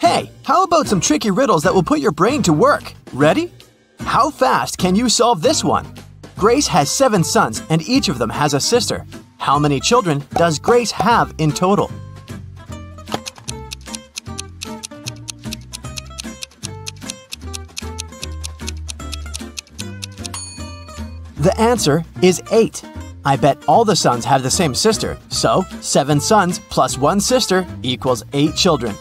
Hey, how about some tricky riddles that will put your brain to work? Ready? How fast can you solve this one? Grace has 7 sons and each of them has a sister. How many children does Grace have in total? The answer is 8. I bet all the sons have the same sister, so 7 sons plus 1 sister equals 8 children.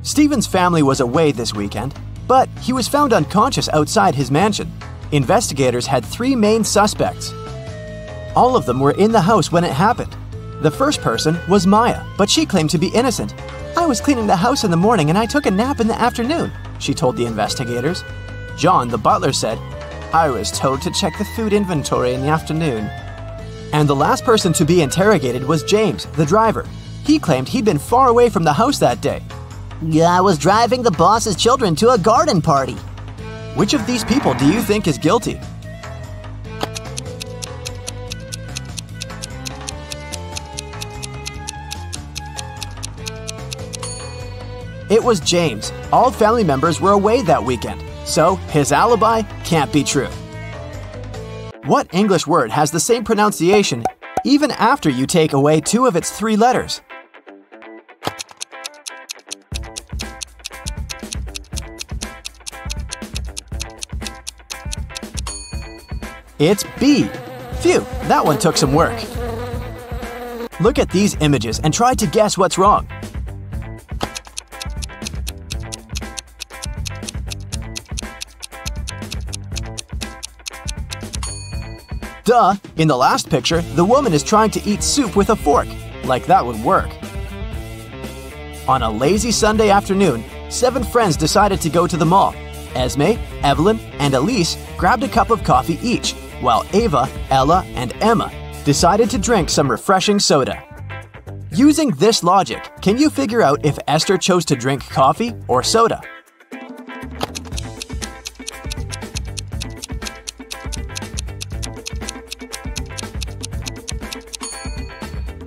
Stephen's family was away this weekend, but he was found unconscious outside his mansion. Investigators had 3 main suspects. All of them were in the house when it happened. The first person was Maya, but she claimed to be innocent. "I was cleaning the house in the morning and I took a nap in the afternoon," she told the investigators. John, the butler, said, "I was told to check the food inventory in the afternoon." And the last person to be interrogated was James, the driver. He claimed he'd been far away from the house that day. "I was driving the boss's children to a garden party." Which of these people do you think is guilty? It was James. All family members were away that weekend, so his alibi can't be true. What English word has the same pronunciation even after you take away 2 of its 3 letters? It's B. Phew, that one took some work. Look at these images and try to guess what's wrong. Duh! In the last picture, the woman is trying to eat soup with a fork. Like that would work. On a lazy Sunday afternoon, 7 friends decided to go to the mall. Esme, Evelyn, and Elise grabbed a cup of coffee each, while Ava, Ella, and Emma decided to drink some refreshing soda. Using this logic, can you figure out if Esther chose to drink coffee or soda?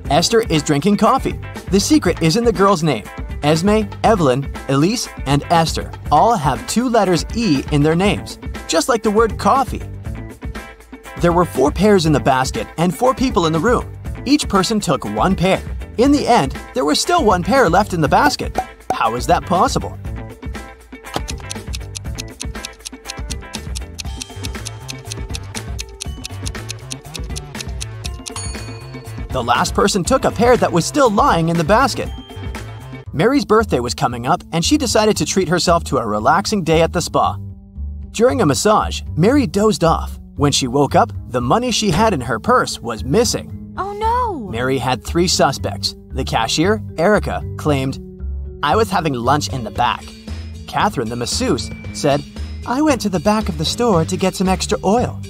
Esther is drinking coffee. The secret is in the girl's name. Esme, Evelyn, Elise, and Esther all have 2 letters E in their names, just like the word coffee. There were 4 pairs in the basket and 4 people in the room. Each person took 1 pair. In the end, there was still 1 pair left in the basket. How is that possible? The last person took a pair that was still lying in the basket. Mary's birthday was coming up and she decided to treat herself to a relaxing day at the spa. During a massage, Mary dozed off. When she woke up, the money she had in her purse was missing. Oh no! Mary had 3 suspects. The cashier, Erica, claimed, "I was having lunch in the back." Catherine, the masseuse, said, "I went to the back of the store to get some extra oil."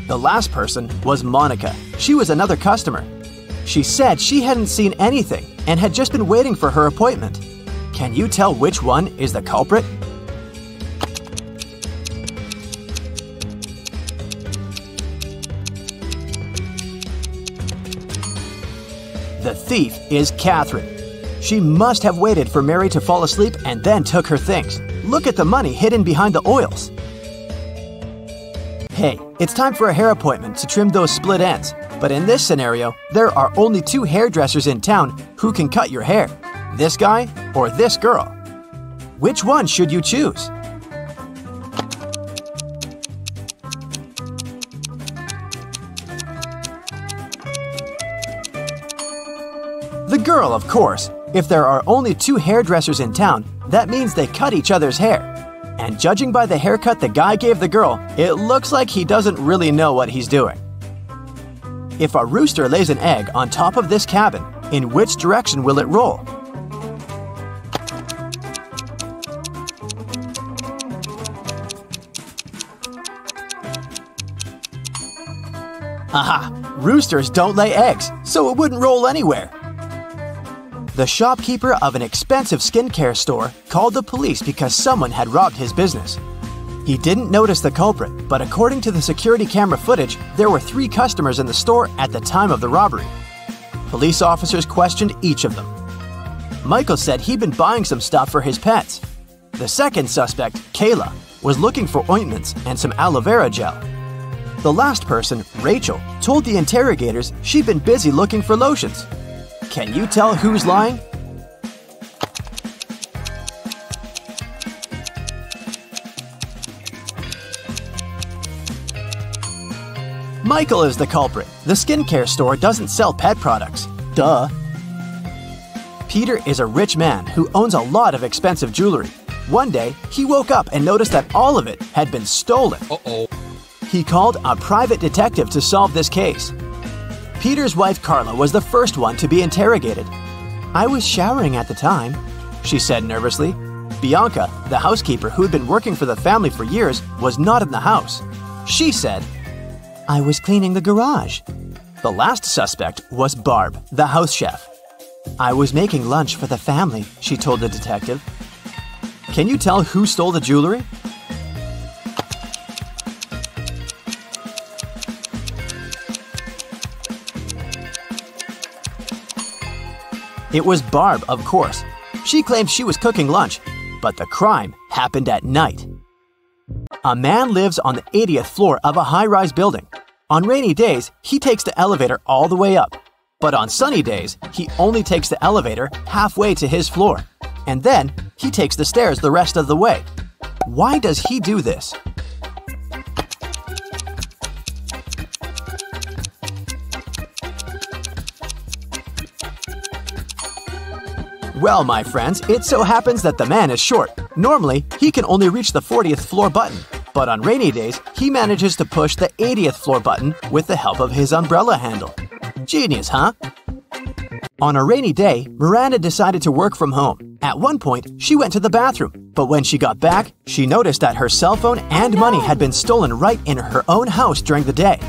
The last person was Monica. She was another customer. She said she hadn't seen anything and had just been waiting for her appointment. Can you tell which one is the culprit? The thief is Catherine. She must have waited for Mary to fall asleep and then took her things. Look at the money hidden behind the oils. Hey, it's time for a hair appointment to trim those split ends. But in this scenario, there are only 2 hairdressers in town who can cut your hair. This guy or this girl. Which one should you choose? The girl, of course. If there are only 2 hairdressers in town, that means they cut each other's hair. And judging by the haircut the guy gave the girl, it looks like he doesn't really know what he's doing. If a rooster lays an egg on top of this cabin, in which direction will it roll? Aha! Roosters don't lay eggs, so it wouldn't roll anywhere. The shopkeeper of an expensive skincare store called the police because someone had robbed his business. He didn't notice the culprit, but according to the security camera footage, there were 3 customers in the store at the time of the robbery. Police officers questioned each of them. Michael said he'd been buying some stuff for his pets. The second suspect, Kayla, was looking for ointments and some aloe vera gel. The last person, Rachel, told the interrogators she'd been busy looking for lotions. Can you tell who's lying? Michael is the culprit. The skincare store doesn't sell pet products. Duh. Peter is a rich man who owns a lot of expensive jewelry. One day, he woke up and noticed that all of it had been stolen. Uh-oh. He called a private detective to solve this case. Peter's wife Carla was the first one to be interrogated. "I was showering at the time," she said nervously. Bianca, the housekeeper who had been working for the family for years, was not in the house. She said, "I was cleaning the garage." The last suspect was Barb, the house chef. "I was making lunch for the family," she told the detective. Can you tell who stole the jewelry? It was Barb, of course. She claimed she was cooking lunch, but the crime happened at night. A man lives on the 80th floor of a high-rise building. On rainy days, he takes the elevator all the way up. But on sunny days, he only takes the elevator halfway to his floor. And then, he takes the stairs the rest of the way. Why does he do this? Well, my friends, it so happens that the man is short. Normally, he can only reach the 40th floor button. But on rainy days, he manages to push the 80th floor button with the help of his umbrella handle. Genius, huh? On a rainy day, Miranda decided to work from home. At one point, she went to the bathroom, but when she got back, she noticed that her cell phone and money had been stolen right in her own house during the day.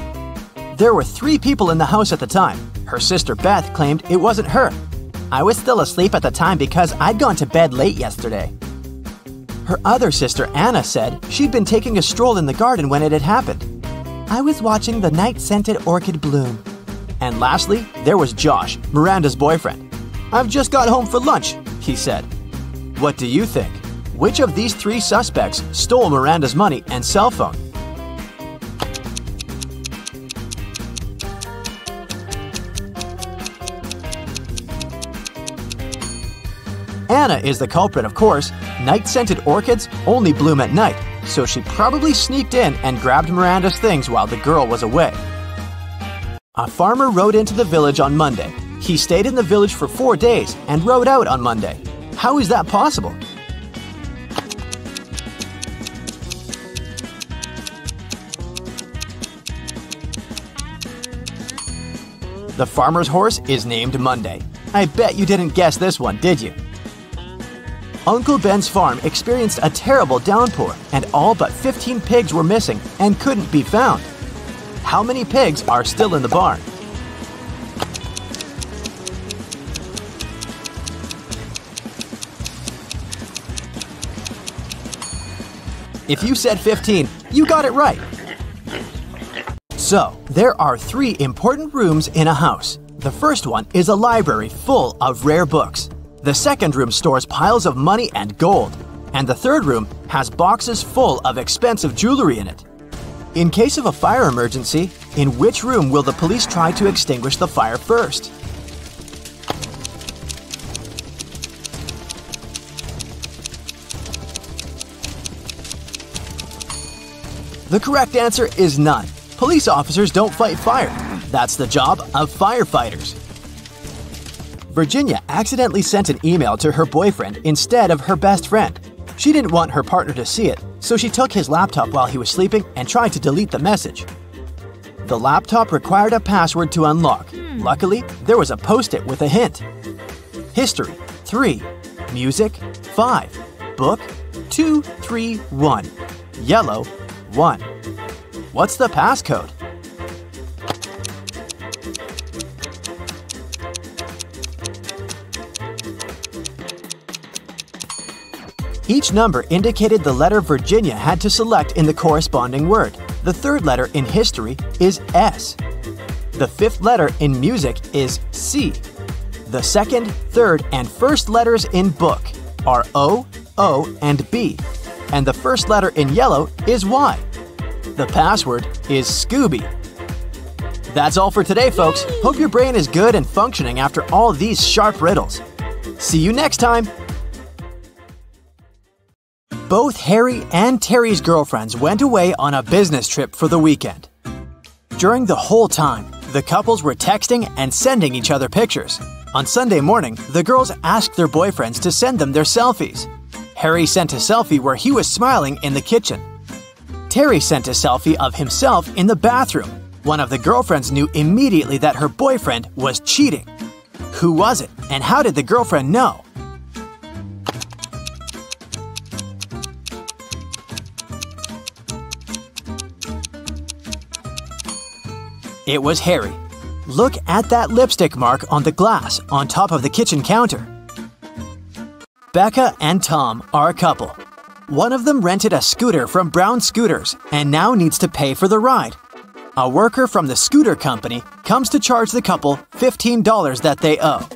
There were 3 people in the house at the time. Her sister Beth claimed it wasn't her. "I was still asleep at the time because I'd gone to bed late yesterday." Her other sister Anna said she'd been taking a stroll in the garden when it had happened. "I was watching the night-scented orchid bloom." And lastly, there was Josh, Miranda's boyfriend. "I've just got home for lunch," he said. What do you think? Which of these 3 suspects stole Miranda's money and cell phone? Anna is the culprit, of course. Night-scented orchids only bloom at night, so she probably sneaked in and grabbed Miranda's things while the girl was away. A farmer rode into the village on Monday. He stayed in the village for 4 days and rode out on Monday. How is that possible? The farmer's horse is named Monday. I bet you didn't guess this one, did you? Uncle Ben's farm experienced a terrible downpour, and all but 15 pigs were missing and couldn't be found. How many pigs are still in the barn? If you said 15, you got it right. So, there are 3 important rooms in a house. The first one is a library full of rare books. The second room stores piles of money and gold. And the third room has boxes full of expensive jewelry in it. In case of a fire emergency, in which room will the police try to extinguish the fire first? The correct answer is none. Police officers don't fight fire. That's the job of firefighters. Virginia accidentally sent an email to her boyfriend instead of her best friend. She didn't want her partner to see it, so she took his laptop while he was sleeping and tried to delete the message. The laptop required a password to unlock. Luckily, there was a post-it with a hint. History, 3. Music, 5. Book, 2, 3, 1. Yellow, 1. What's the passcode? Each number indicated the letter Virginia had to select in the corresponding word. The third letter in history is S. The 5th letter in music is C. The second, third, and first letters in book are O, O, and B, and the first letter in yellow is Y. The password is Scooby. That's all for today, folks. Hope your brain is good and functioning after all these sharp riddles. See you next time! Both Harry and Terry's girlfriends went away on a business trip for the weekend. During the whole time, the couples were texting and sending each other pictures. On Sunday morning, the girls asked their boyfriends to send them their selfies. Harry sent a selfie where he was smiling in the kitchen. Terry sent a selfie of himself in the bathroom. One of the girlfriends knew immediately that her boyfriend was cheating. Who was it, and how did the girlfriend know? It was Harry. Look at that lipstick mark on the glass on top of the kitchen counter. Becca and Tom are a couple. One of them rented a scooter from Brown Scooters and now needs to pay for the ride. A worker from the scooter company comes to charge the couple $15 that they owe.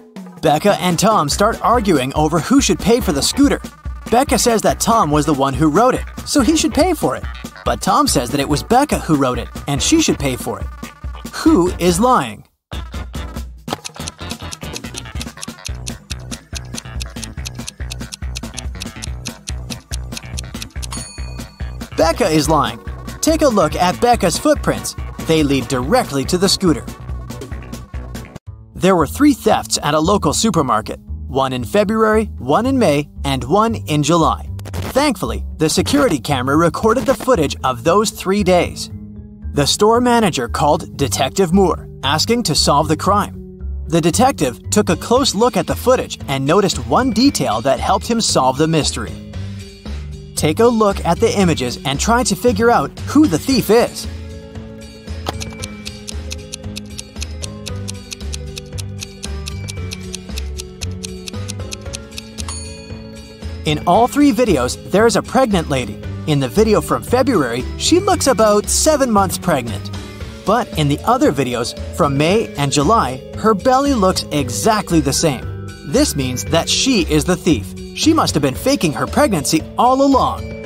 Becca and Tom start arguing over who should pay for the scooter. Becca says that Tom was the one who wrote it, so he should pay for it. But Tom says that it was Becca who wrote it and she should pay for it. Who is lying? Becca is lying. Take a look at Becca's footprints. They lead directly to the scooter. There were 3 thefts at a local supermarket. One in February, one in May, and one in July. Thankfully, the security camera recorded the footage of those 3 days. The store manager called Detective Moore, asking to solve the crime. The detective took a close look at the footage and noticed one detail that helped him solve the mystery. Take a look at the images and try to figure out who the thief is. In all 3 videos, there is a pregnant lady. In the video from February, she looks about 7 months pregnant. But in the other videos from May and July, her belly looks exactly the same. This means that she is the thief. She must have been faking her pregnancy all along.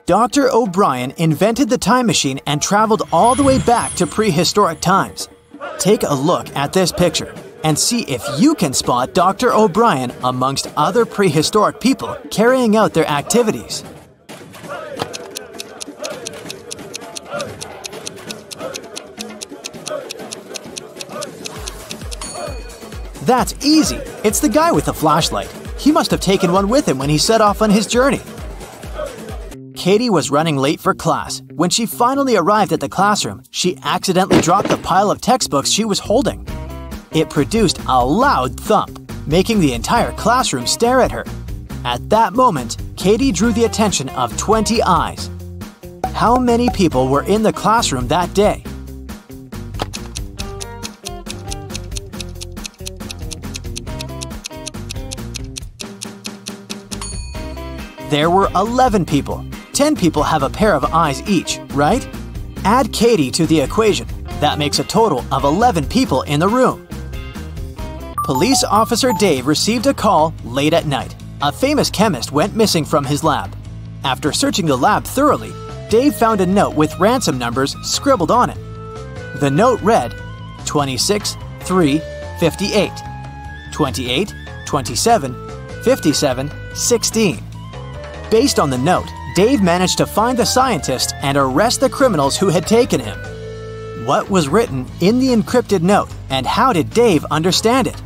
Dr. O'Brien invented the time machine and traveled all the way back to prehistoric times. Take a look at this picture and see if you can spot Dr. O'Brien amongst other prehistoric people carrying out their activities. That's easy. It's the guy with the flashlight. He must have taken one with him when he set off on his journey. Katie was running late for class. When she finally arrived at the classroom, she accidentally dropped the pile of textbooks she was holding. It produced a loud thump, making the entire classroom stare at her. At that moment, Katie drew the attention of 20 eyes. How many people were in the classroom that day? There were 11 people. 10 people have a pair of eyes each, right? Add Katie to the equation. That makes a total of 11 people in the room. Police officer Dave received a call late at night. A famous chemist went missing from his lab. After searching the lab thoroughly, Dave found a note with ransom numbers scribbled on it. The note read 26 3 58, 28 27 57 16. Based on the note, Dave managed to find the scientist and arrest the criminals who had taken him. What was written in the encrypted note, and how did Dave understand it?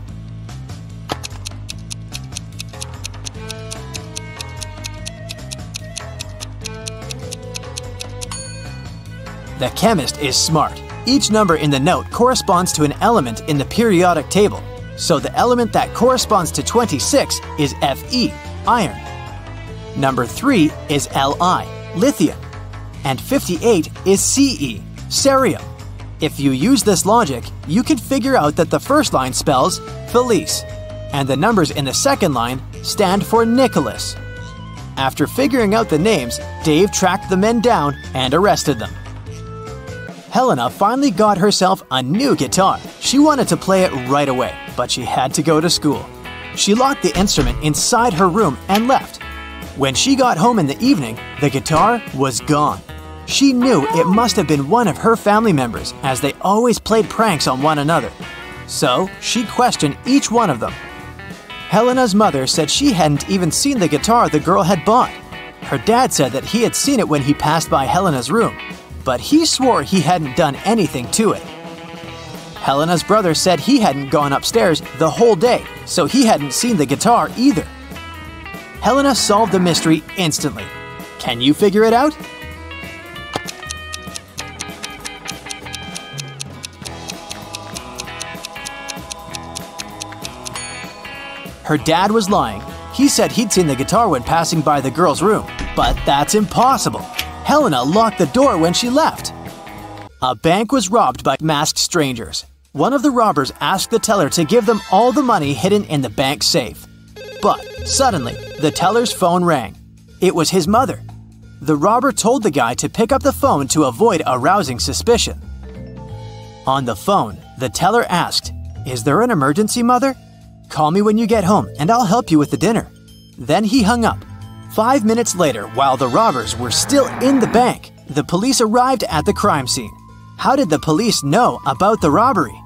The chemist is smart. Each number in the note corresponds to an element in the periodic table. So the element that corresponds to 26 is Fe, iron. Number 3 is Li, lithium. And 58 is Ce, cerium. If you use this logic, you can figure out that the first line spells Felice, and the numbers in the second line stand for Nicholas. After figuring out the names, Dave tracked the men down and arrested them. Helena finally got herself a new guitar. She wanted to play it right away, but she had to go to school. She locked the instrument inside her room and left. When she got home in the evening, the guitar was gone. She knew it must have been one of her family members, as they always played pranks on one another. So she questioned each one of them. Helena's mother said she hadn't even seen the guitar the girl had bought. Her dad said that he had seen it when he passed by Helena's room, but he swore he hadn't done anything to it. Helena's brother said he hadn't gone upstairs the whole day, so he hadn't seen the guitar either. Helena solved the mystery instantly. Can you figure it out? Her dad was lying. He said he'd seen the guitar when passing by the girl's room, but that's impossible. Helena locked the door when she left. A bank was robbed by masked strangers. One of the robbers asked the teller to give them all the money hidden in the bank safe. But suddenly, the teller's phone rang. It was his mother. The robber told the guy to pick up the phone to avoid arousing suspicion. On the phone, the teller asked, "Is there an emergency, Mother? Call me when you get home and I'll help you with the dinner." Then he hung up. 5 minutes later, while the robbers were still in the bank, the police arrived at the crime scene. How did the police know about the robbery?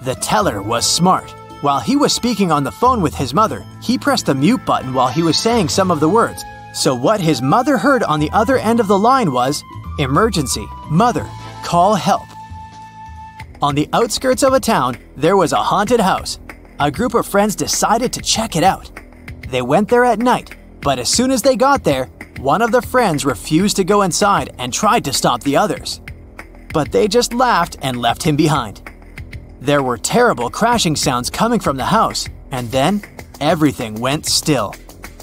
The teller was smart. While he was speaking on the phone with his mother, he pressed the mute button while he was saying some of the words. So what his mother heard on the other end of the line was, "Emergency, Mother, call help." On the outskirts of a town, there was a haunted house. A group of friends decided to check it out. They went there at night, but as soon as they got there, one of the friends refused to go inside and tried to stop the others. But they just laughed and left him behind. There were terrible crashing sounds coming from the house, and then everything went still.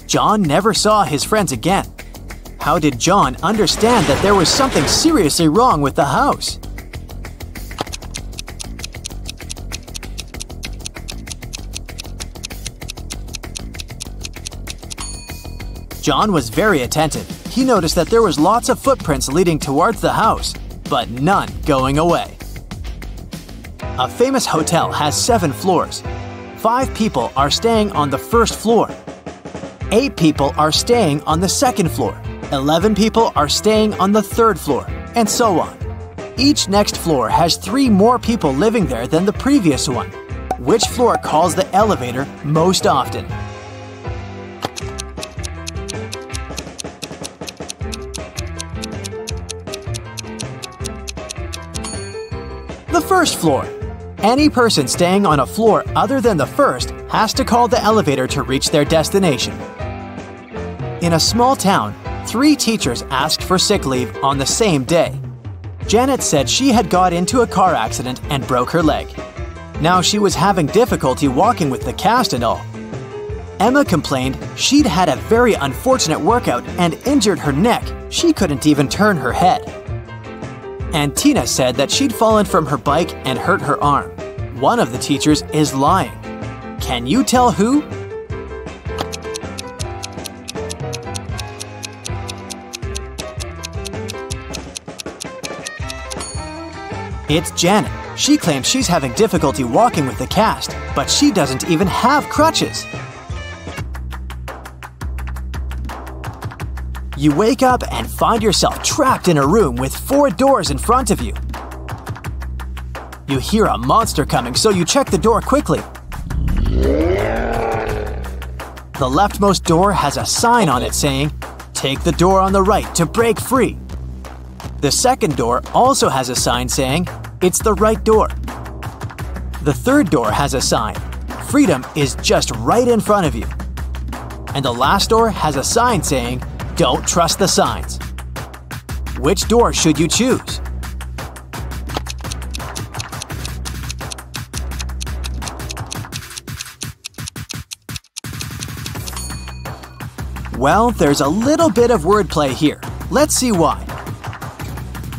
John never saw his friends again. How did John understand that there was something seriously wrong with the house? John was very attentive. He noticed that there was lots of footprints leading towards the house, but none going away. A famous hotel has 7 floors. 5 people are staying on the first floor. 8 people are staying on the second floor. 11 people are staying on the third floor, and so on. Each next floor has 3 more people living there than the previous one. Which floor calls the elevator most often? The first floor. Any person staying on a floor other than the first has to call the elevator to reach their destination. In a small town, 3 teachers asked for sick leave on the same day. Janet said she had got into a car accident and broke her leg. Now she was having difficulty walking with the cast and all. Emma complained she'd had a very unfortunate workout and injured her neck. She couldn't even turn her head. And Tina said that she'd fallen from her bike and hurt her arm. One of the teachers is lying. Can you tell who? It's Janet. She claims she's having difficulty walking with the cast, but she doesn't even have crutches. You wake up and find yourself trapped in a room with 4 doors in front of you. You hear a monster coming, so you check the door quickly. The leftmost door has a sign on it saying, "Take the door on the right to break free." The second door also has a sign saying, "It's the right door." The third door has a sign, "Freedom is just right in front of you." And the last door has a sign saying, "Don't trust the signs." Which door should you choose? Well, there's a little bit of wordplay here. Let's see why.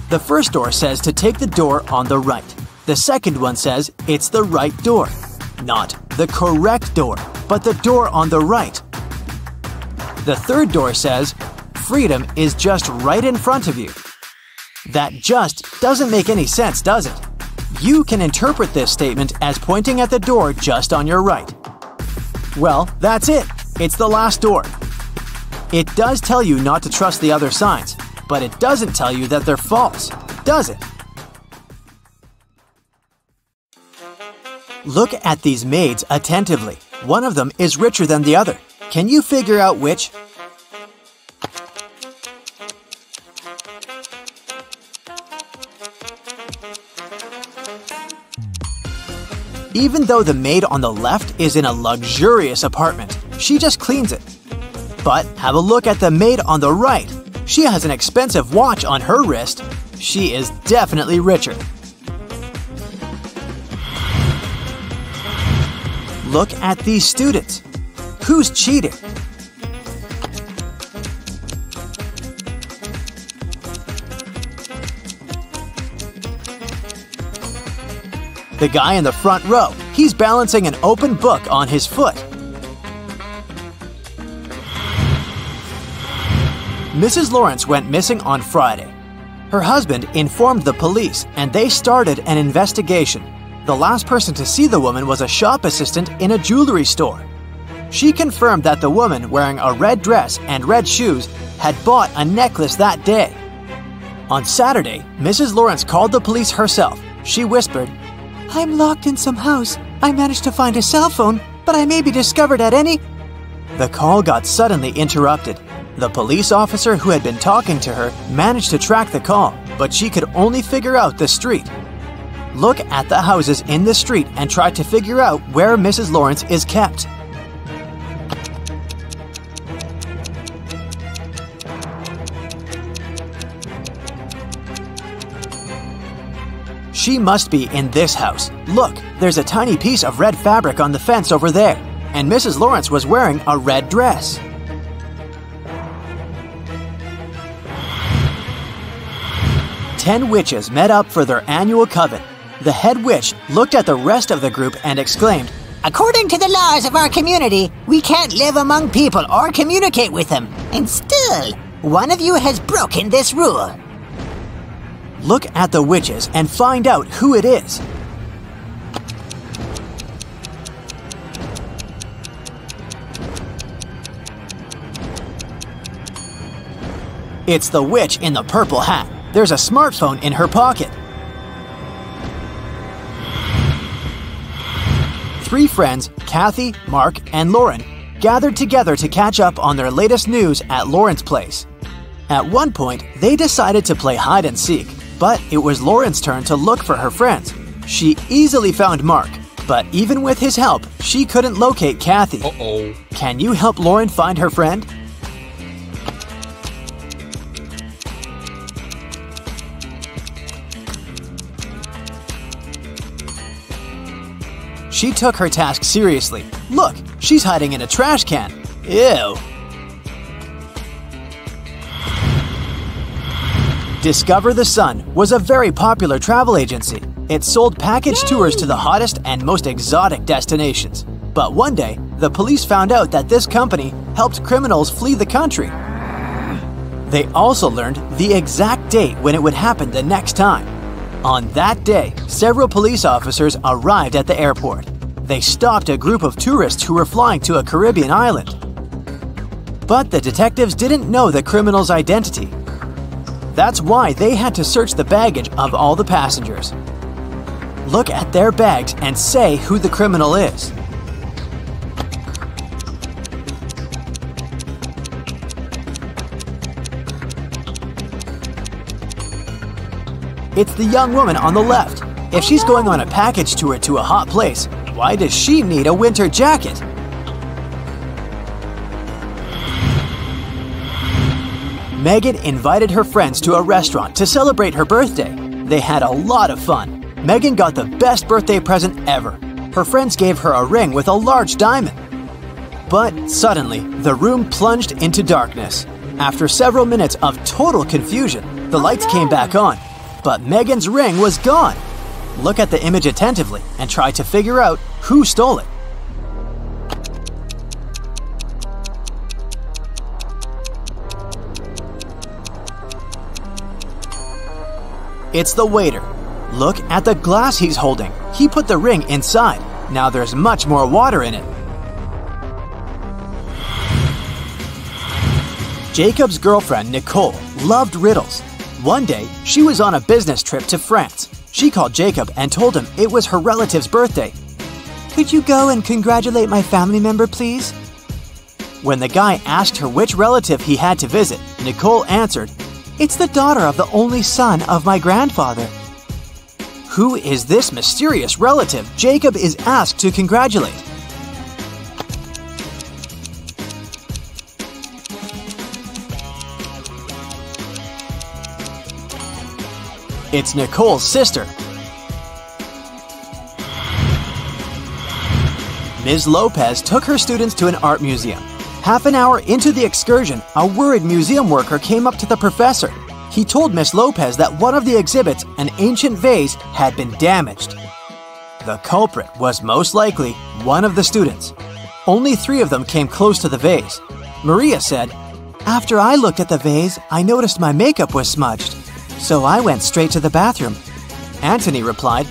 The first door says to take the door on the right. The second one says it's the right door, not the correct door. but the door on the right. The third door says, "Freedom is just right in front of you." That just doesn't make any sense, does it? You can interpret this statement as pointing at the door just on your right. Well, that's it. It's the last door. It does tell you not to trust the other signs, but it doesn't tell you that they're false, does it? Look at these maids attentively. One of them is richer than the other. Can you figure out which? Even though the maid on the left is in a luxurious apartment, she just cleans it. But have a look at the maid on the right. She has an expensive watch on her wrist. She is definitely richer. Look at these students. Who's cheating? The guy in the front row. He's balancing an open book on his foot. Mrs. Lawrence went missing on Friday. Her husband informed the police, and they started an investigation. The last person to see the woman was a shop assistant in a jewelry store. She confirmed that the woman wearing a red dress and red shoes had bought a necklace that day. On Saturday, Mrs. Lawrence called the police herself. She whispered, "I'm locked in some house. I managed to find a cell phone, but I may be discovered at any—" The call got suddenly interrupted. The police officer who had been talking to her managed to track the call, but she could only figure out the street. Look at the houses in the street and try to figure out where Mrs. Lawrence is kept. She must be in this house. Look, there's a tiny piece of red fabric on the fence over there, and Mrs. Lawrence was wearing a red dress. Ten witches met up for their annual coven. The head witch looked at the rest of the group and exclaimed, According to the laws of our community, we can't live among people or communicate with them. And still, one of you has broken this rule. Look at the witches and find out who it is. It's the witch in the purple hat. There's a smartphone in her pocket. Three friends, Kathy, Mark, and Lauren, gathered together to catch up on their latest news at Lauren's place. At one point, they decided to play hide and seek, but it was Lauren's turn to look for her friends. She easily found Mark, but even with his help, she couldn't locate Kathy. Can you help Lauren find her friend? She took her task seriously. Look, she's hiding in a trash can. Ew. Discover the Sun was a very popular travel agency. It sold package tours to the hottest and most exotic destinations. But one day, the police found out that this company helped criminals flee the country. They also learned the exact date when it would happen the next time. On that day, several police officers arrived at the airport. They stopped a group of tourists who were flying to a Caribbean island. But the detectives didn't know the criminal's identity. That's why they had to search the baggage of all the passengers. Look at their bags and say who the criminal is. It's the young woman on the left. If she's going on a package tour to a hot place, why does she need a winter jacket? Megan invited her friends to a restaurant to celebrate her birthday. They had a lot of fun. Megan got the best birthday present ever. Her friends gave her a ring with a large diamond. But suddenly, the room plunged into darkness. After several minutes of total confusion, the lights came back on. But Megan's ring was gone. Look at the image attentively and try to figure out who stole it. It's the waiter. Look at the glass he's holding. He put the ring inside. Now there's much more water in it. Jacob's girlfriend, Nicole, loved riddles. One day, she was on a business trip to France. She called Jacob and told him it was her relative's birthday. "Could you go and congratulate my family member, please?" When the guy asked her which relative he had to visit, Nicole answered, "It's the daughter of the only son of my grandfather." Who is this mysterious relative Jacob is asked to congratulate? It's Nicole's sister. Ms. Lopez took her students to an art museum. Half an hour into the excursion, a worried museum worker came up to the professor. He told Ms. Lopez that one of the exhibits, an ancient vase, had been damaged. The culprit was most likely one of the students. Only 3 of them came close to the vase. Maria said, "After I looked at the vase, I noticed my makeup was smudged. So I went straight to the bathroom." Anthony replied,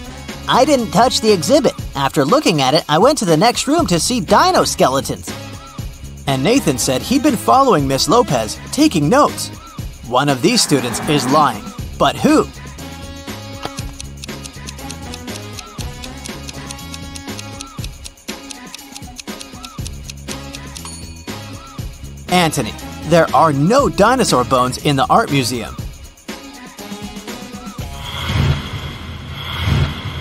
I didn't touch the exhibit. After looking at it, I went to the next room to see dino skeletons. And Nathan said he'd been following Miss Lopez, taking notes. One of these students is lying. But who? Anthony. There are no dinosaur bones in the art museum.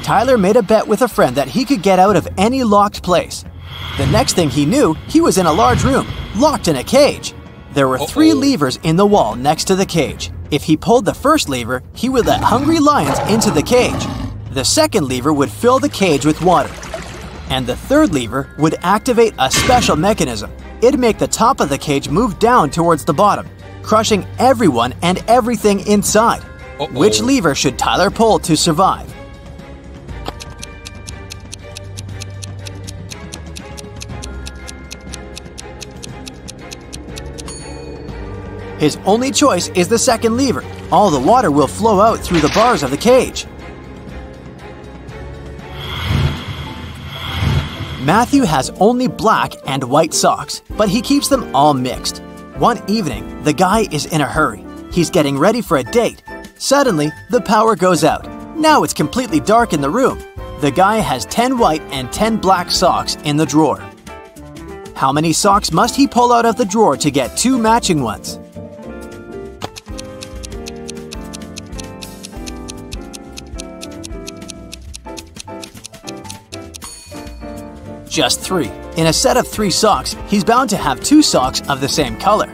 Tyler made a bet with a friend that he could get out of any locked place. The next thing he knew, he was in a large room, locked in a cage. There were 3 levers in the wall next to the cage. If he pulled the first lever, he would let hungry lions into the cage. The second lever would fill the cage with water. And the third lever would activate a special mechanism. It'd make the top of the cage move down towards the bottom, crushing everyone and everything inside. Which lever should Tyler pull to survive? His only choice is the second lever. All the water will flow out through the bars of the cage. Matthew has only black and white socks, but he keeps them all mixed. One evening, the guy is in a hurry. He's getting ready for a date. Suddenly, the power goes out. Now it's completely dark in the room. The guy has 10 white and 10 black socks in the drawer. How many socks must he pull out of the drawer to get 2 matching ones? Just 3. In a set of 3 socks, he's bound to have 2 socks of the same color.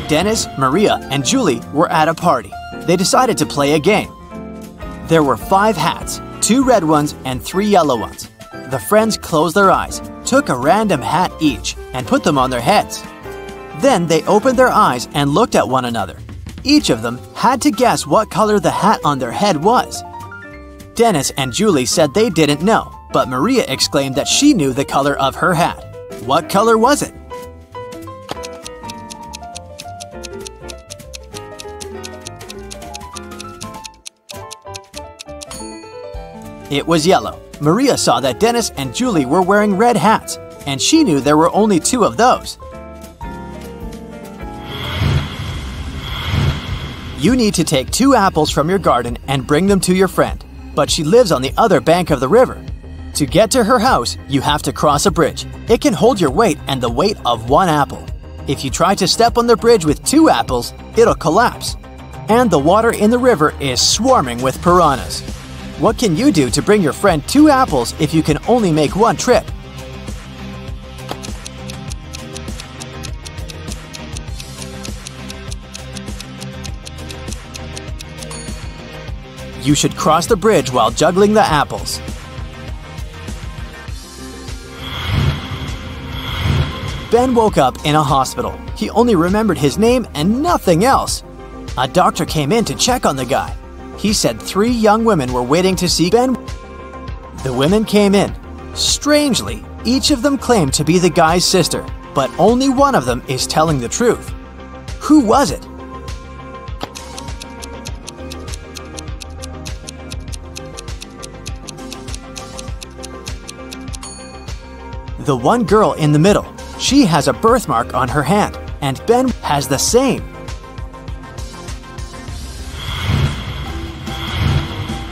Dennis, Maria, and Julie were at a party. They decided to play a game. There were 5 hats, 2 red ones and 3 yellow ones. The friends closed their eyes, took a random hat each, and put them on their heads. Then they opened their eyes and looked at one another. Each of them had to guess what color the hat on their head was. Dennis and Julie said they didn't know, but Maria exclaimed that she knew the color of her hat. What color was it? It was yellow. Maria saw that Dennis and Julie were wearing red hats, and she knew there were only 2 of those. You need to take 2 apples from your garden and bring them to your friend, but she lives on the other bank of the river. To get to her house, you have to cross a bridge. It can hold your weight and the weight of 1 apple. If you try to step on the bridge with 2 apples, it'll collapse. And the water in the river is swarming with piranhas. What can you do to bring your friend 2 apples if you can only make 1 trip? You should cross the bridge while juggling the apples. Ben woke up in a hospital. He only remembered his name and nothing else. A doctor came in to check on the guy. He said 3 young women were waiting to see Ben. The women came in. Strangely, each of them claimed to be the guy's sister, but only one of them is telling the truth. Who was it? The one girl in the middle, she has a birthmark on her hand, and Ben has the same.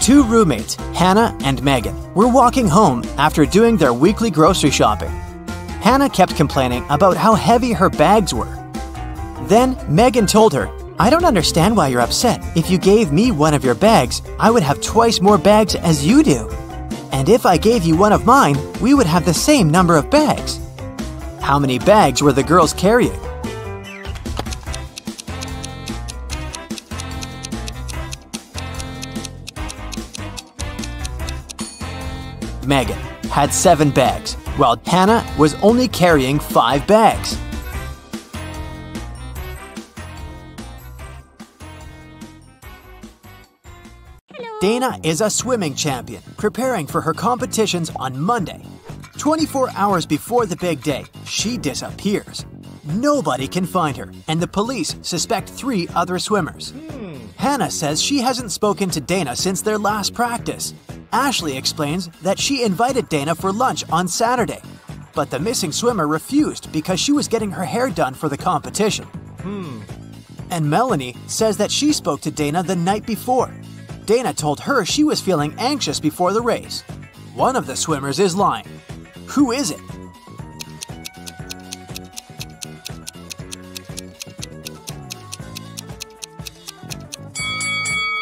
Two roommates, Hannah and Megan, were walking home after doing their weekly grocery shopping. Hannah kept complaining about how heavy her bags were. Then Megan told her, "I don't understand why you're upset. If you gave me one of your bags, I would have twice more bags as you do. And if I gave you one of mine, we would have the same number of bags." How many bags were the girls carrying? Megan had 7 bags, while Hannah was only carrying 5 bags. Dana is a swimming champion, preparing for her competitions on Monday. 24 hours before the big day, she disappears. Nobody can find her, and the police suspect 3 other swimmers. Hannah says she hasn't spoken to Dana since their last practice. Ashley explains that she invited Dana for lunch on Saturday, but the missing swimmer refused because she was getting her hair done for the competition. And Melanie says that she spoke to Dana the night before. Dana told her she was feeling anxious before the race. One of the swimmers is lying. Who is it?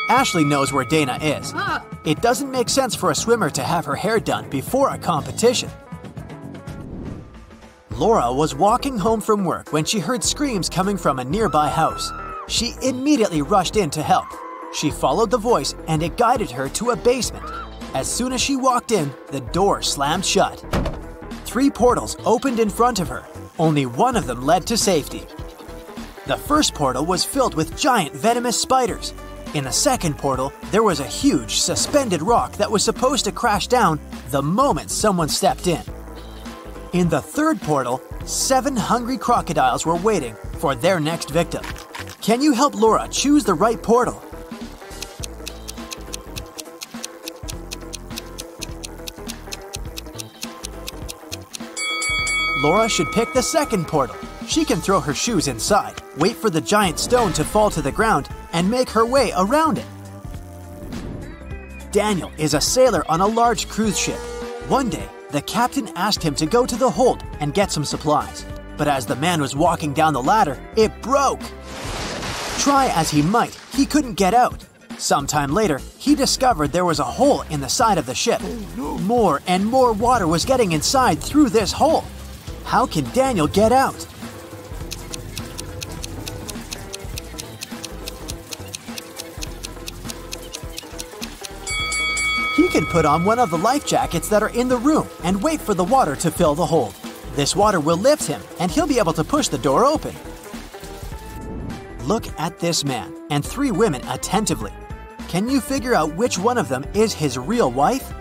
Ashley knows where Dana is. It doesn't make sense for a swimmer to have her hair done before a competition. Laura was walking home from work when she heard screams coming from a nearby house. She immediately rushed in to help. She followed the voice and it guided her to a basement. As soon as she walked in, the door slammed shut. 3 portals opened in front of her. Only one of them led to safety. The first portal was filled with giant venomous spiders. In the second portal, there was a huge suspended rock that was supposed to crash down the moment someone stepped in. In the third portal, 7 hungry crocodiles were waiting for their next victim. Can you help Laura choose the right portal? Laura should pick the second portal. She can throw her shoes inside, wait for the giant stone to fall to the ground, and make her way around it. Daniel is a sailor on a large cruise ship. One day, the captain asked him to go to the hold and get some supplies. But as the man was walking down the ladder, it broke. Try as he might, he couldn't get out. Sometime later, he discovered there was a hole in the side of the ship. More and more water was getting inside through this hole. How can Daniel get out? He can put on one of the life jackets that are in the room and wait for the water to fill the hole. This water will lift him and he'll be able to push the door open. Look at this man and 3 women attentively. Can you figure out which one of them is his real wife?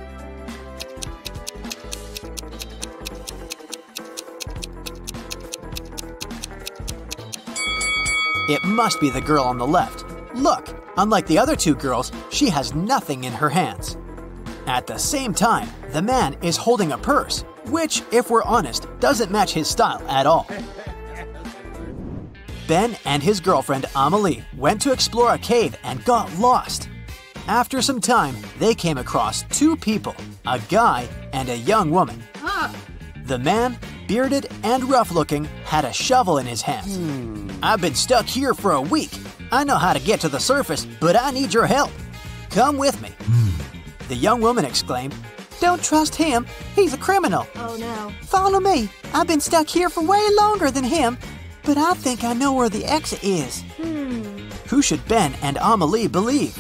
It must be the girl on the left. Look, unlike the other 2 girls, she has nothing in her hands. At the same time, the man is holding a purse, which, if we're honest, doesn't match his style at all. Ben and his girlfriend Amelie went to explore a cave and got lost. After some time, they came across 2 people, a guy and a young woman. The man, bearded and rough-looking, had a shovel in his hands. "I've been stuck here for a week. I know how to get to the surface, but I need your help. Come with me." The young woman exclaimed, "Don't trust him. He's a criminal." Oh no. "Follow me. I've been stuck here for way longer than him, but I think I know where the exit is." Who should Ben and Amelie believe?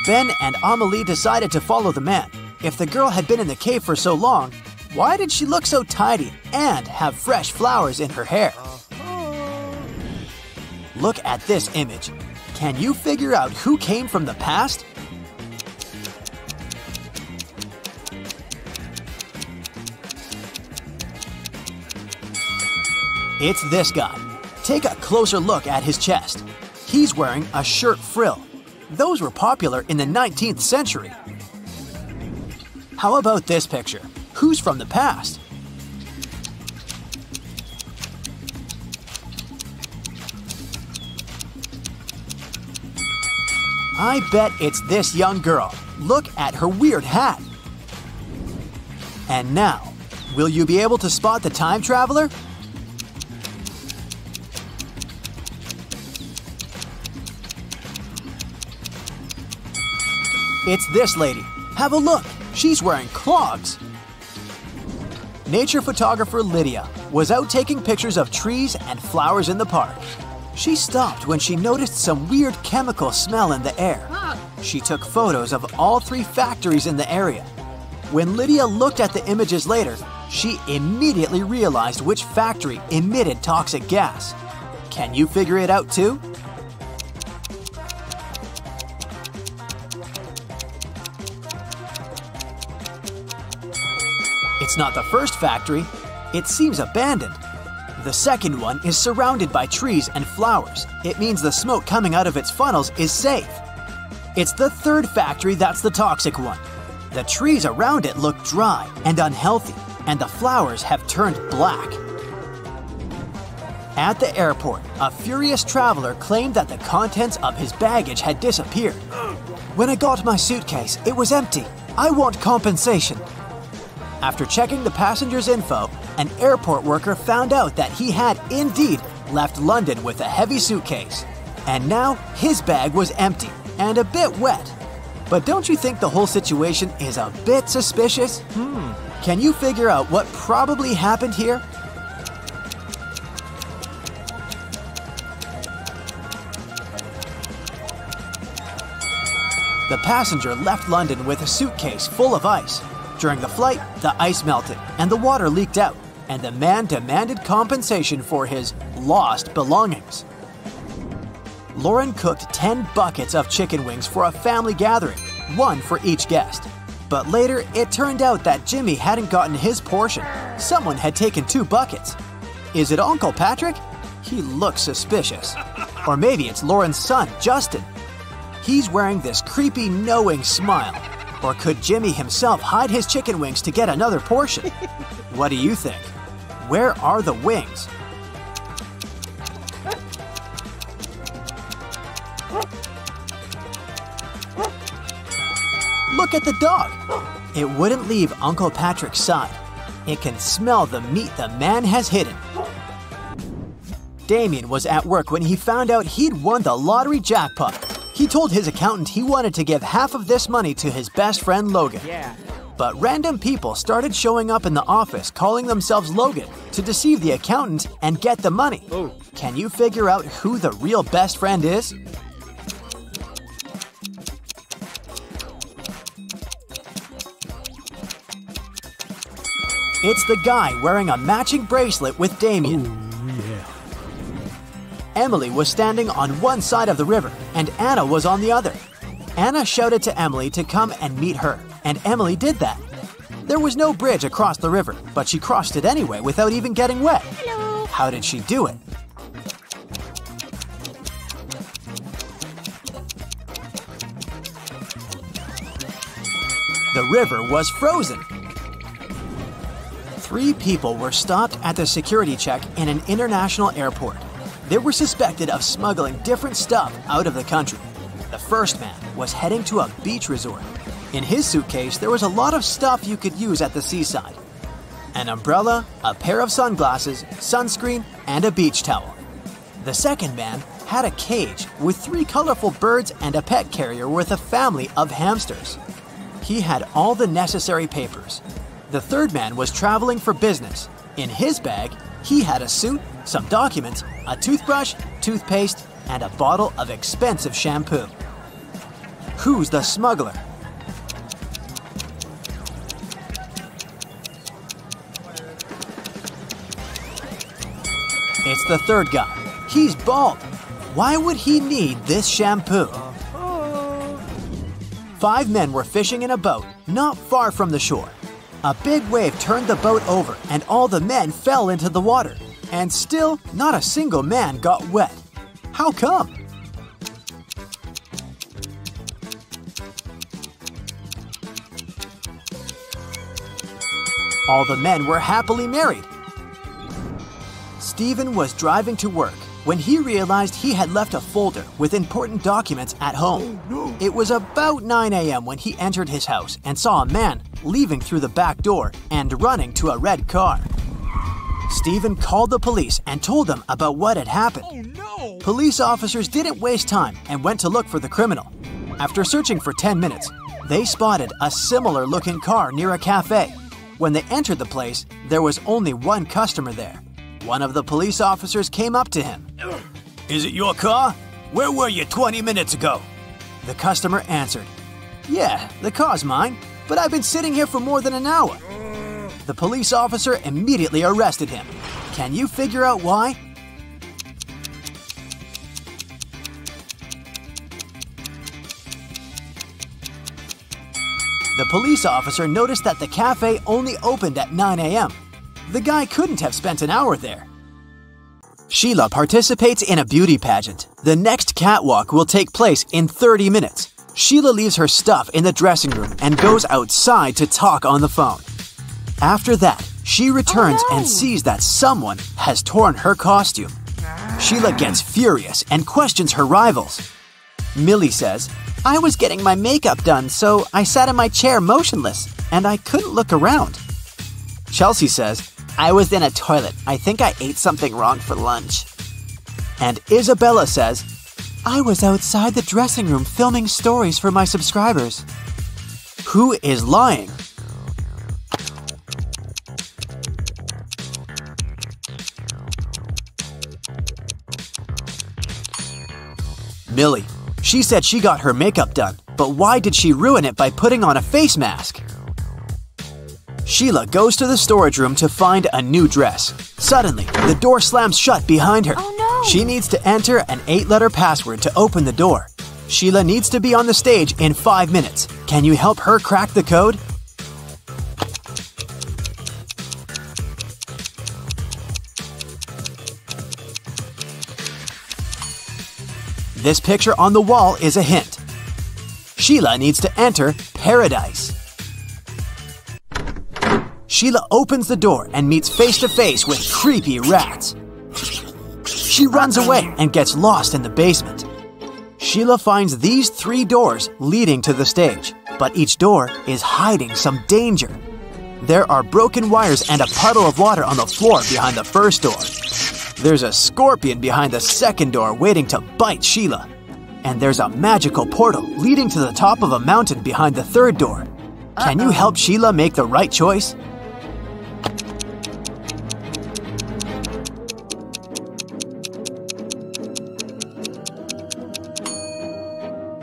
Ben and Amelie decided to follow the man. If the girl had been in the cave for so long, why did she look so tidy and have fresh flowers in her hair? Look at this image. Can you figure out who came from the past? It's this guy. Take a closer look at his chest. He's wearing a shirt frill. Those were popular in the 19th century. How about this picture? Who's from the past? I bet it's this young girl. Look at her weird hat. And now, will you be able to spot the time traveler? It's this lady. Have a look. She's wearing clogs. Nature photographer Lydia was out taking pictures of trees and flowers in the park. She stopped when she noticed some weird chemical smell in the air. She took photos of all 3 factories in the area. When Lydia looked at the images later, she immediately realized which factory emitted toxic gas. Can you figure it out too? It's not the first factory. It seems abandoned. The second one is surrounded by trees and flowers. It means the smoke coming out of its funnels is safe. It's the third factory that's the toxic one. The trees around it look dry and unhealthy, and the flowers have turned black. At the airport, a furious traveler claimed that the contents of his baggage had disappeared. When I got my suitcase, it was empty. I want compensation. After checking the passenger's info, an airport worker found out that he had indeed left London with a heavy suitcase. And now his bag was empty and a bit wet. But don't you think the whole situation is a bit suspicious? Can you figure out what probably happened here? The passenger left London with a suitcase full of ice. During the flight, the ice melted and the water leaked out, and the man demanded compensation for his lost belongings. Lauren cooked 10 buckets of chicken wings for a family gathering, 1 for each guest. But later, it turned out that Jimmy hadn't gotten his portion. Someone had taken 2 buckets. Is it Uncle Patrick? He looks suspicious. Or maybe it's Lauren's son, Justin. He's wearing this creepy, knowing smile. Or could Jimmy himself hide his chicken wings to get another portion? What do you think? Where are the wings? Look at the dog. It wouldn't leave Uncle Patrick's side. It can smell the meat the man has hidden. Damien was at work when he found out he'd won the lottery jackpot. He told his accountant he wanted to give half of this money to his best friend Logan. But random people started showing up in the office calling themselves Logan to deceive the accountant and get the money. Can you figure out who the real best friend is? It's the guy wearing a matching bracelet with Damien. Emily was standing on one side of the river, and Anna was on the other. Anna shouted to Emily to come and meet her, and Emily did that. There was no bridge across the river, but she crossed it anyway without even getting wet. Hello. How did she do it? The river was frozen. 3 people were stopped at the security check in an international airport. They were suspected of smuggling different stuff out of the country. The first man was heading to a beach resort. In his suitcase, there was a lot of stuff you could use at the seaside. An umbrella, a pair of sunglasses, sunscreen, and a beach towel. The second man had a cage with 3 colorful birds and a pet carrier with a family of hamsters. He had all the necessary papers. The third man was traveling for business. In his bag, he had a suit, some documents, a toothbrush, toothpaste, and a bottle of expensive shampoo. Who's the smuggler? It's the third guy. He's bald. Why would he need this shampoo? 5 men were fishing in a boat not far from the shore. A big wave turned the boat over and all the men fell into the water. And still, not a single man got wet. How come? All the men were happily married. Stephen was driving to work when he realized he had left a folder with important documents at home. It was about 9 a.m. when he entered his house and saw a man leaving through the back door and running to a red car. Stephen called the police and told them about what had happened. Police officers didn't waste time and went to look for the criminal. After searching for 10 minutes, they spotted a similar-looking car near a cafe. When they entered the place, there was only one customer there. One of the police officers came up to him. "Is it your car? Where were you 20 minutes ago?" The customer answered, "Yeah, the car's mine, but I've been sitting here for more than an hour." The police officer immediately arrested him. Can you figure out why? The police officer noticed that the cafe only opened at 9 a.m. The guy couldn't have spent an hour there. Sheila participates in a beauty pageant. The next catwalk will take place in 30 minutes. Sheila leaves her stuff in the dressing room and goes outside to talk on the phone. After that, she returns and sees that someone has torn her costume. Sheila gets furious and questions her rivals. Millie says, "I was getting my makeup done, so I sat in my chair motionless, and I couldn't look around." Chelsea says, "I was in a toilet. I think I ate something wrong for lunch." And Isabella says, "I was outside the dressing room filming stories for my subscribers." Who is lying? Millie. She said she got her makeup done, but why did she ruin it by putting on a face mask? Sheila goes to the storage room to find a new dress. Suddenly, the door slams shut behind her. Oh no! She needs to enter an 8-letter password to open the door. Sheila needs to be on the stage in 5 minutes. Can you help her crack the code? This picture on the wall is a hint. Sheila needs to enter paradise. Sheila opens the door and meets face-to-face with creepy rats. She runs away and gets lost in the basement. Sheila finds these 3 doors leading to the stage, but each door is hiding some danger. There are broken wires and a puddle of water on the floor behind the first door. There's a scorpion behind the second door waiting to bite Sheila. And there's a magical portal leading to the top of a mountain behind the third door. Can you help Sheila make the right choice?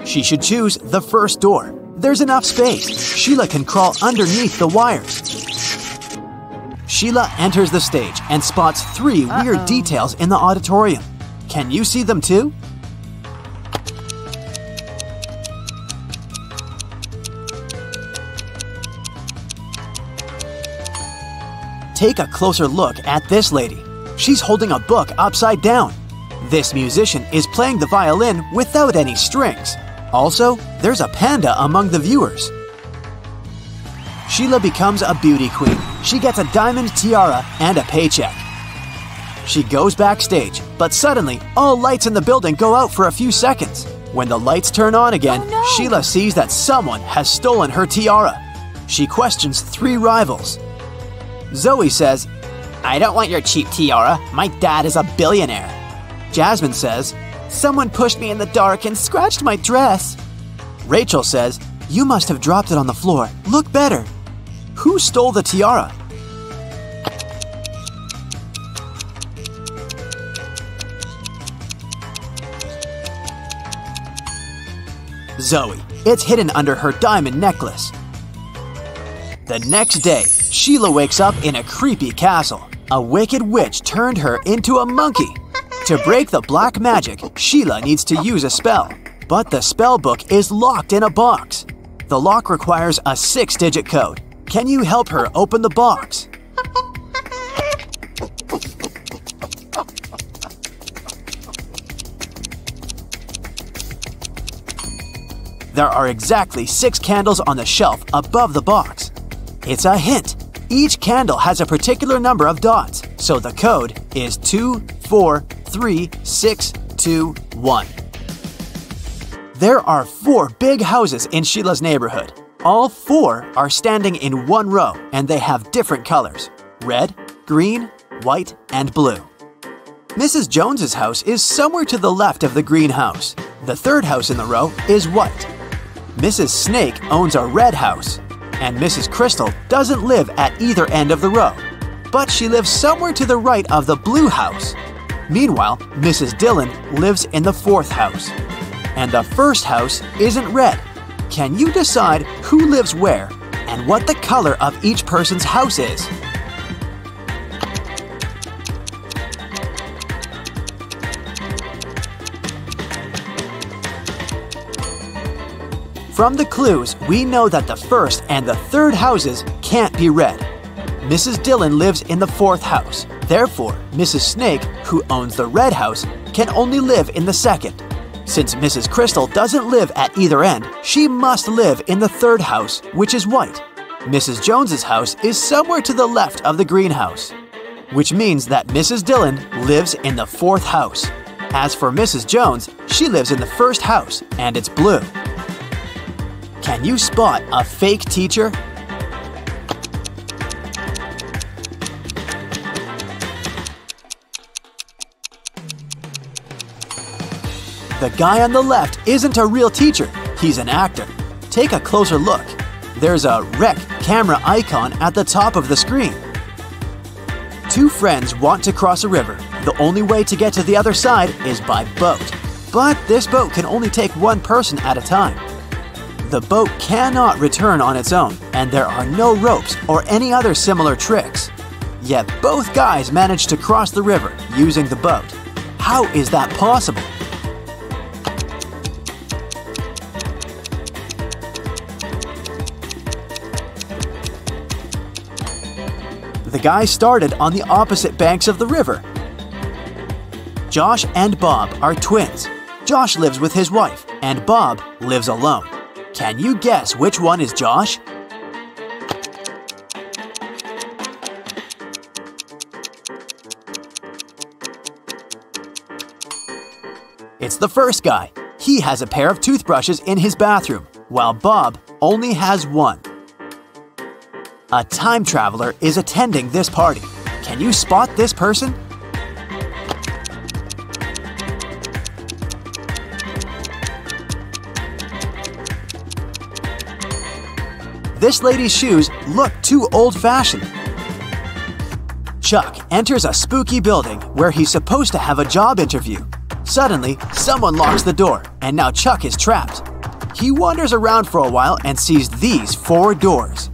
She should choose the first door. There's enough space. Sheila can crawl underneath the wires. Sheila enters the stage and spots 3 weird details in the auditorium. Can you see them too? Take a closer look at this lady. She's holding a book upside down. This musician is playing the violin without any strings. Also, there's a panda among the viewers. Sheila becomes a beauty queen. She gets a diamond tiara and a paycheck. She goes backstage, but suddenly, all lights in the building go out for a few seconds. When the lights turn on again, Oh, no. Sheila sees that someone has stolen her tiara. She questions 3 rivals. Zoe says, "I don't want your cheap tiara. My dad is a billionaire." Jasmine says, "Someone pushed me in the dark and scratched my dress." Rachel says, "You must have dropped it on the floor. Look better." Who stole the tiara? Zoe. It's hidden under her diamond necklace. The next day, Sheila wakes up in a creepy castle. A wicked witch turned her into a monkey. To break the black magic, Sheila needs to use a spell. But the spell book is locked in a box. The lock requires a 6-digit code. Can you help her open the box? There are exactly 6 candles on the shelf above the box. It's a hint. Each candle has a particular number of dots, so the code is 243621. There are 4 big houses in Sheila's neighborhood. All 4 are standing in one row, and they have different colors: red, green, white, and blue. Mrs. Jones's house is somewhere to the left of the green house. The third house in the row is white. Mrs. Snake owns a red house, and Mrs. Crystal doesn't live at either end of the row, but she lives somewhere to the right of the blue house. Meanwhile, Mrs. Dillon lives in the 4th house. And the first house isn't red. Can you decide who lives where and what the color of each person's house is? From the clues, we know that the first and the third houses can't be red. Mrs. Dillon lives in the 4th house. Therefore, Mrs. Snake, who owns the red house, can only live in the 2nd. Since Mrs. Crystal doesn't live at either end, she must live in the 3rd house, which is white. Mrs. Jones's house is somewhere to the left of the greenhouse, which means that Mrs. Dillon lives in the 4th house. As for Mrs. Jones, she lives in the 1st house, and it's blue. Can you spot a fake teacher? The guy on the left isn't a real teacher, he's an actor. Take a closer look. There's a rec camera icon at the top of the screen. 2 friends want to cross a river. The only way to get to the other side is by boat. But this boat can only take 1 person at a time. The boat cannot return on its own, and there are no ropes or any other similar tricks. Yet both guys managed to cross the river using the boat. How is that possible? The guys started on the opposite banks of the river. Josh and Bob are twins. Josh lives with his wife, and Bob lives alone. Can you guess which one is Josh? It's the first guy. He has a pair of toothbrushes in his bathroom, while Bob only has 1. A time traveler is attending this party. Can you spot this person? This lady's shoes look too old-fashioned. Chuck enters a spooky building where he's supposed to have a job interview. Suddenly, someone locks the door, and now Chuck is trapped. He wanders around for a while and sees these 4 doors.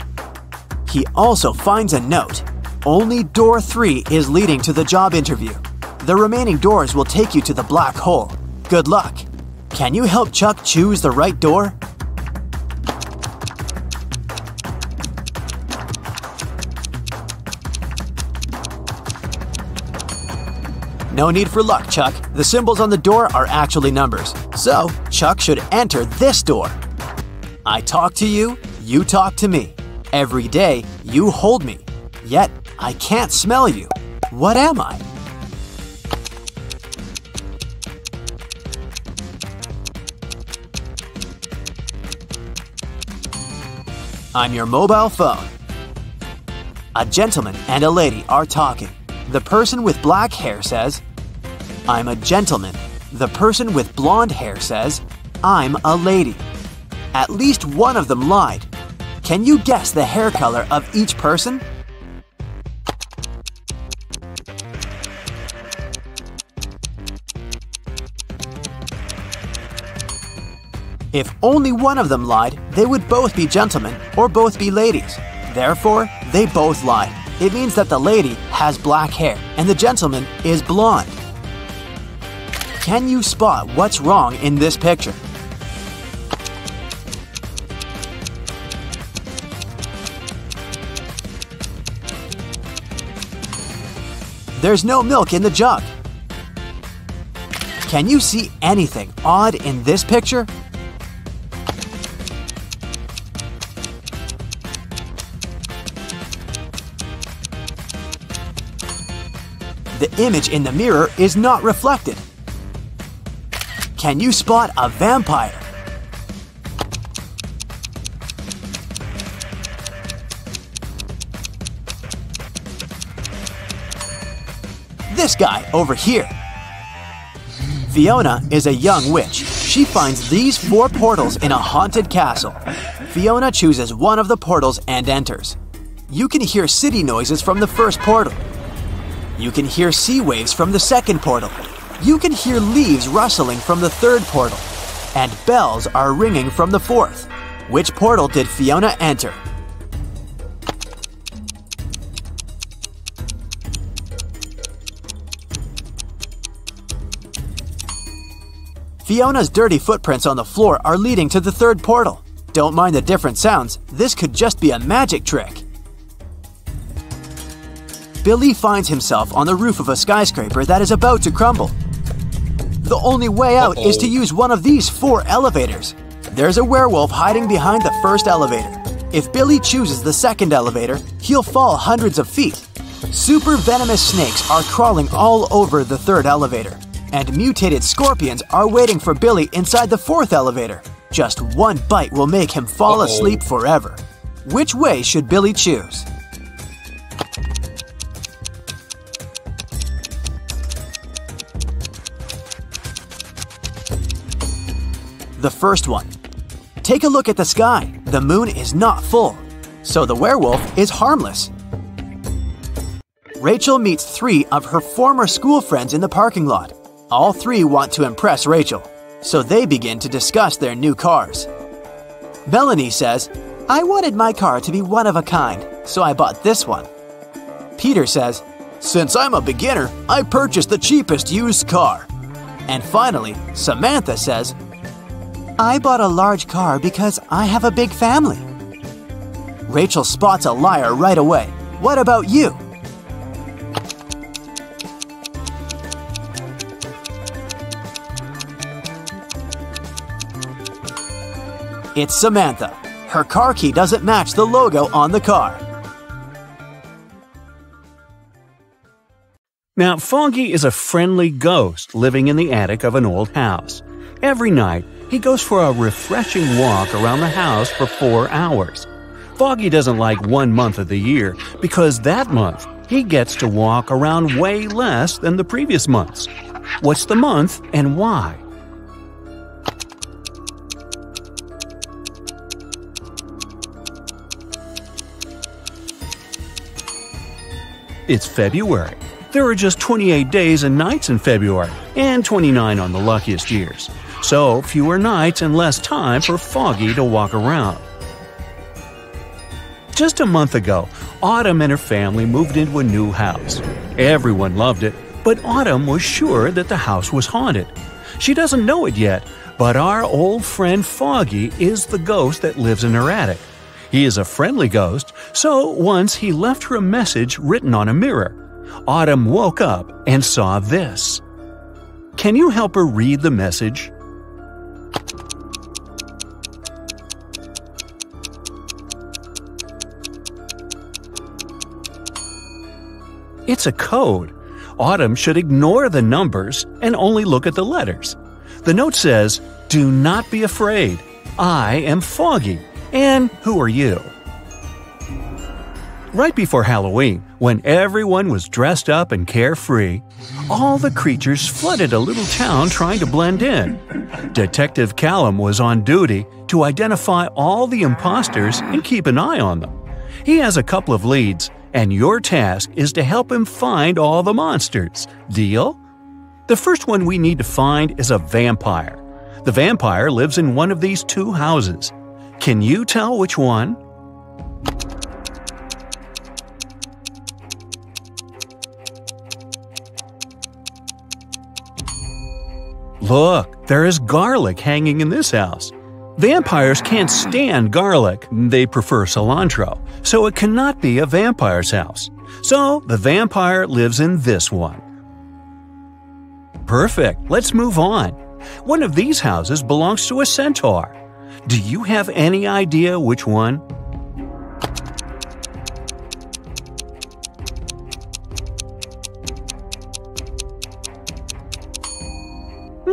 He also finds a note. Only door 3 is leading to the job interview. The remaining doors will take you to the black hole. Good luck. Can you help Chuck choose the right door? No need for luck, Chuck. The symbols on the door are actually numbers. So, Chuck should enter this door. I talk to you, you talk to me. Every day, you hold me. Yet, I can't smell you. What am I? I'm your mobile phone. A gentleman and a lady are talking. The person with black hair says, I'm a gentleman. The person with blonde hair says, I'm a lady. At least one of them lied. Can you guess the hair color of each person? If only one of them lied, they would both be gentlemen or both be ladies. Therefore, they both lied. It means that the lady has black hair and the gentleman is blonde. Can you spot what's wrong in this picture? There's no milk in the jug. Can you see anything odd in this picture? The image in the mirror is not reflected. Can you spot a vampire? This guy over here. Fiona is a young witch. She finds these 4 portals in a haunted castle. Fiona chooses one of the portals and enters. You can hear city noises from the first portal. You can hear sea waves from the second portal. You can hear leaves rustling from the third portal. And bells are ringing from the fourth. Which portal did Fiona enter? Fiona's dirty footprints on the floor are leading to the third portal. Don't mind the different sounds, this could just be a magic trick. Billy finds himself on the roof of a skyscraper that is about to crumble. The only way out is to use one of these 4 elevators. There's a werewolf hiding behind the first elevator. If Billy chooses the second elevator, he'll fall hundreds of feet. Super venomous snakes are crawling all over the third elevator. And mutated scorpions are waiting for Billy inside the fourth elevator. Just one bite will make him fall asleep forever. Which way should Billy choose? The first one. Take a look at the sky. The moon is not full, so the werewolf is harmless. Rachel meets 3 of her former school friends in the parking lot. All 3 want to impress Rachel, so they begin to discuss their new cars. Melanie says, "I wanted my car to be one of a kind, so I bought this one." Peter says, "Since I'm a beginner, I purchased the cheapest used car." And finally, Samantha says, "I bought a large car because I have a big family." Rachel spots a liar right away. What about you? It's Samantha. Her car key doesn't match the logo on the car. Now, Foggy is a friendly ghost living in the attic of an old house. Every night, he goes for a refreshing walk around the house for 4 hours. Foggy doesn't like 1 month of the year because that month he gets to walk around way less than the previous months. What's the month and why? It's February. There are just 28 days and nights in February, and 29 on the luckiest years. So, fewer nights and less time for Foggy to walk around. Just a month ago, Autumn and her family moved into a new house. Everyone loved it, but Autumn was sure that the house was haunted. She doesn't know it yet, but our old friend Foggy is the ghost that lives in her attic. He is a friendly ghost, so once he left her a message written on a mirror. Autumn woke up and saw this. Can you help her read the message? It's a code. Autumn should ignore the numbers and only look at the letters. The note says, "Do not be afraid. I am Foggy. And who are you?" Right before Halloween, when everyone was dressed up and carefree, all the creatures flooded a little town trying to blend in. Detective Callum was on duty to identify all the imposters and keep an eye on them. He has a couple of leads, and your task is to help him find all the monsters. Deal? The first one we need to find is a vampire. The vampire lives in one of these 2 houses. Can you tell which one? Look, there is garlic hanging in this house. Vampires can't stand garlic, they prefer cilantro, so it cannot be a vampire's house. So the vampire lives in this one. Perfect, let's move on. One of these houses belongs to a centaur. Do you have any idea which one?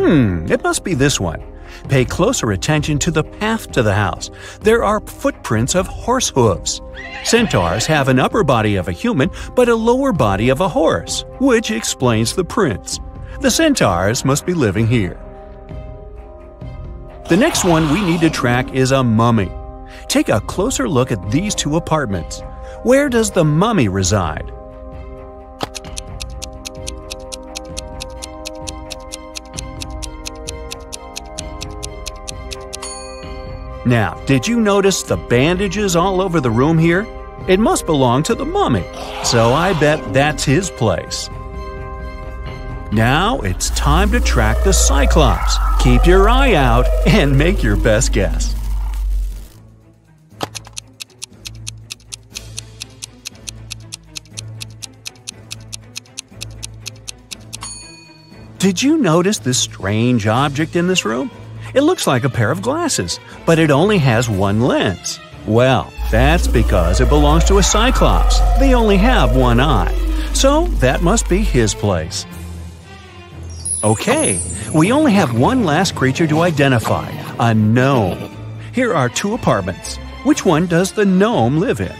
It must be this one. Pay closer attention to the path to the house. There are footprints of horse hooves. Centaurs have an upper body of a human, but a lower body of a horse, which explains the prints. The centaurs must be living here. The next one we need to track is a mummy. Take a closer look at these two apartments. Where does the mummy reside? Now, did you notice the bandages all over the room here? It must belong to the mummy, so I bet that's his place. Now it's time to track the Cyclops. Keep your eye out and make your best guess. Did you notice this strange object in this room? It looks like a pair of glasses, but it only has one lens. Well, that's because it belongs to a Cyclops. They only have one eye. So that must be his place. Okay, we only have one last creature to identify, a gnome. Here are two apartments. Which one does the gnome live in?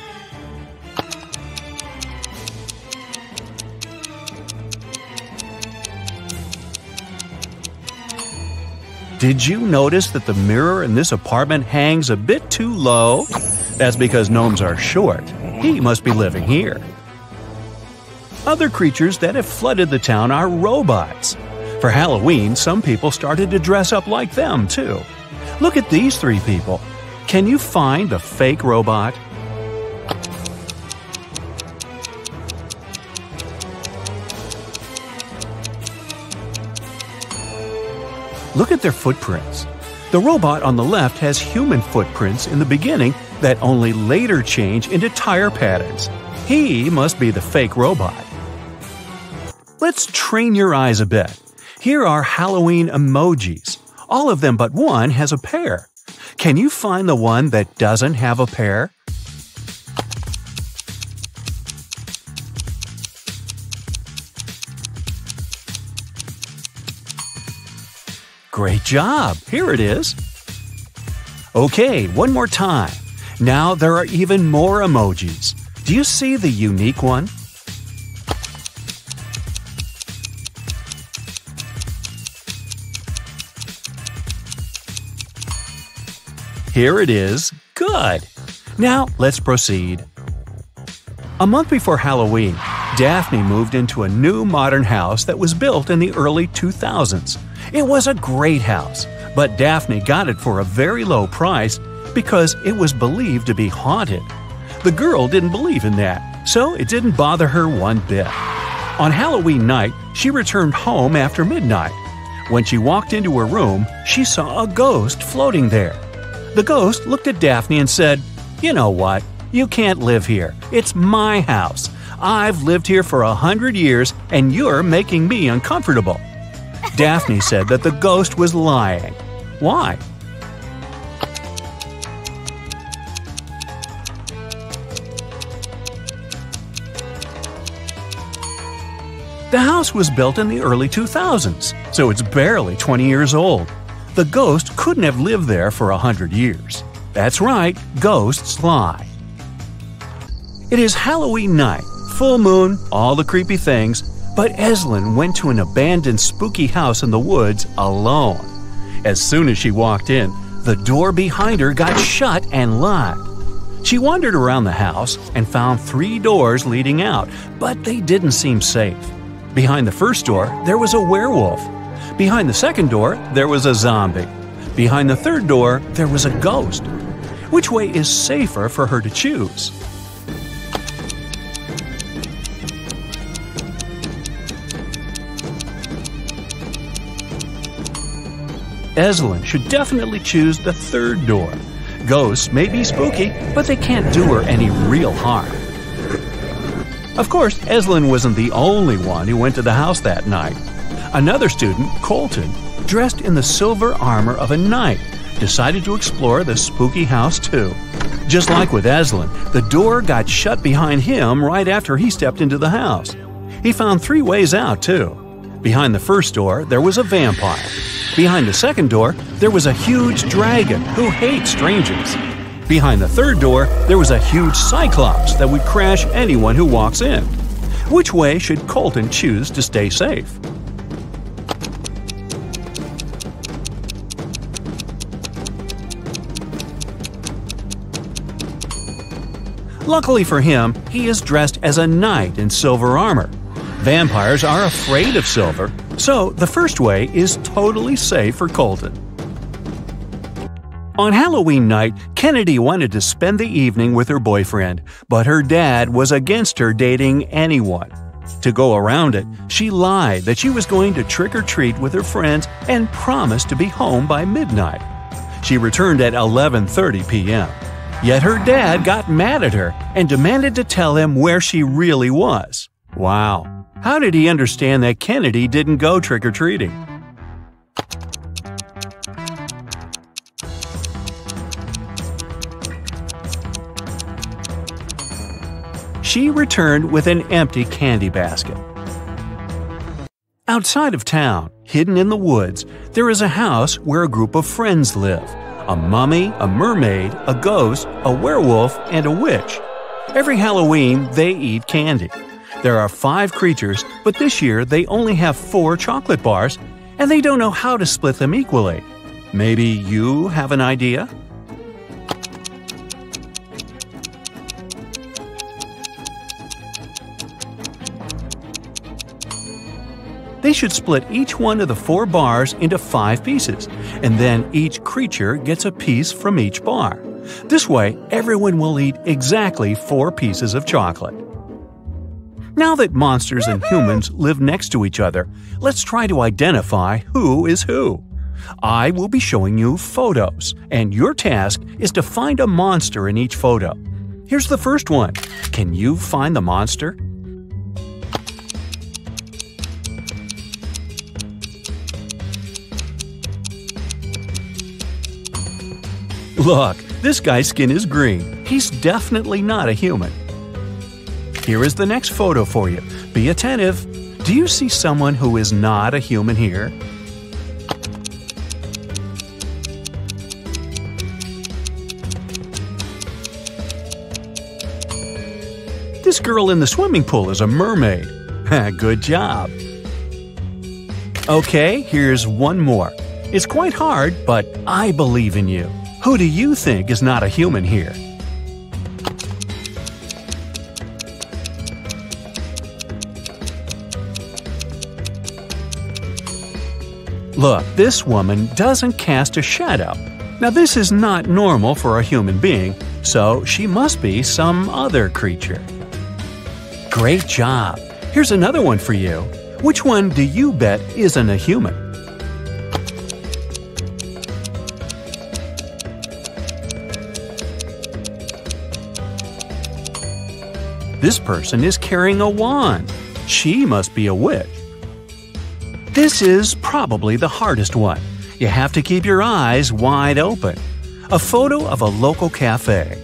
Did you notice that the mirror in this apartment hangs a bit too low? That's because gnomes are short. He must be living here. Other creatures that have flooded the town are robots. For Halloween, some people started to dress up like them, too. Look at these three people. Can you find the fake robot? Look at their footprints. The robot on the left has human footprints in the beginning that only later change into tire patterns. He must be the fake robot. Let's train your eyes a bit. Here are Halloween emojis. All of them but one has a pair. Can you find the one that doesn't have a pair? Great job! Here it is. Okay, one more time. Now there are even more emojis. Do you see the unique one? Here it is. Good! Now let's proceed. A month before Halloween, Daphne moved into a new modern house that was built in the early 2000s. It was a great house, but Daphne got it for a very low price because it was believed to be haunted. The girl didn't believe in that, so it didn't bother her one bit. On Halloween night, she returned home after midnight. When she walked into her room, she saw a ghost floating there. The ghost looked at Daphne and said, "You know what? You can't live here. It's my house. I've lived here for 100 years and you're making me uncomfortable." Daphne said that the ghost was lying. Why? The house was built in the early 2000s, so it's barely 20 years old. The ghost couldn't have lived there for 100 years. That's right, ghosts lie. It is Halloween night, full moon, all the creepy things, but Eslyn went to an abandoned spooky house in the woods alone. As soon as she walked in, the door behind her got shut and locked. She wandered around the house and found 3 doors leading out, but they didn't seem safe. Behind the first door, there was a werewolf. Behind the second door, there was a zombie. Behind the third door, there was a ghost. Which way is safer for her to choose? Eslyn should definitely choose the third door. Ghosts may be spooky, but they can't do her any real harm. Of course, Eslyn wasn't the only one who went to the house that night. Another student, Colton, dressed in the silver armor of a knight, decided to explore the spooky house too. Just like with Eslyn, the door got shut behind him right after he stepped into the house. He found 3 ways out too. Behind the first door, there was a vampire. Behind the second door, there was a huge dragon who hates strangers. Behind the third door, there was a huge cyclops that would crash anyone who walks in. Which way should Colton choose to stay safe? Luckily for him, he is dressed as a knight in silver armor. Vampires are afraid of silver, so the first way is totally safe for Colton. On Halloween night, Kennedy wanted to spend the evening with her boyfriend, but her dad was against her dating anyone. To go around it, she lied that she was going to trick-or-treat with her friends and promised to be home by midnight. She returned at 11:30 p.m. Yet her dad got mad at her and demanded to tell him where she really was. Wow! How did he understand that Kennedy didn't go trick-or-treating? She returned with an empty candy basket. Outside of town, hidden in the woods, there is a house where a group of friends live. A mummy, a mermaid, a ghost, a werewolf, and a witch. Every Halloween, they eat candy. There are 5 creatures, but this year they only have 4 chocolate bars, and they don't know how to split them equally. Maybe you have an idea? They should split each one of the 4 bars into 5 pieces, and then each creature gets a piece from each bar. This way, everyone will eat exactly 4 pieces of chocolate. Now that monsters and humans live next to each other, let's try to identify who is who. I will be showing you photos, and your task is to find a monster in each photo. Here's the first one. Can you find the monster? Look, this guy's skin is green. He's definitely not a human. Here is the next photo for you. Be attentive. Do you see someone who is not a human here? This girl in the swimming pool is a mermaid. Good job. Okay, here's one more. It's quite hard, but I believe in you. Who do you think is not a human here? Look, this woman doesn't cast a shadow. Now this is not normal for a human being, so she must be some other creature. Great job! Here's another one for you. Which one do you bet isn't a human? This person is carrying a wand. She must be a witch. This is probably the hardest one. You have to keep your eyes wide open. A photo of a local cafe.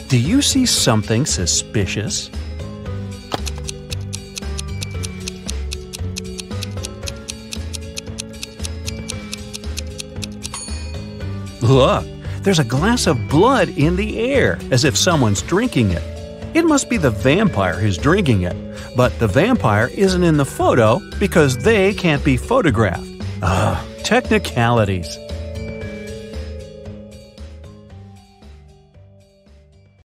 Do you see something suspicious? Look, there's a glass of blood in the air, as if someone's drinking it. It must be the vampire who's drinking it, but the vampire isn't in the photo because they can't be photographed. Technicalities.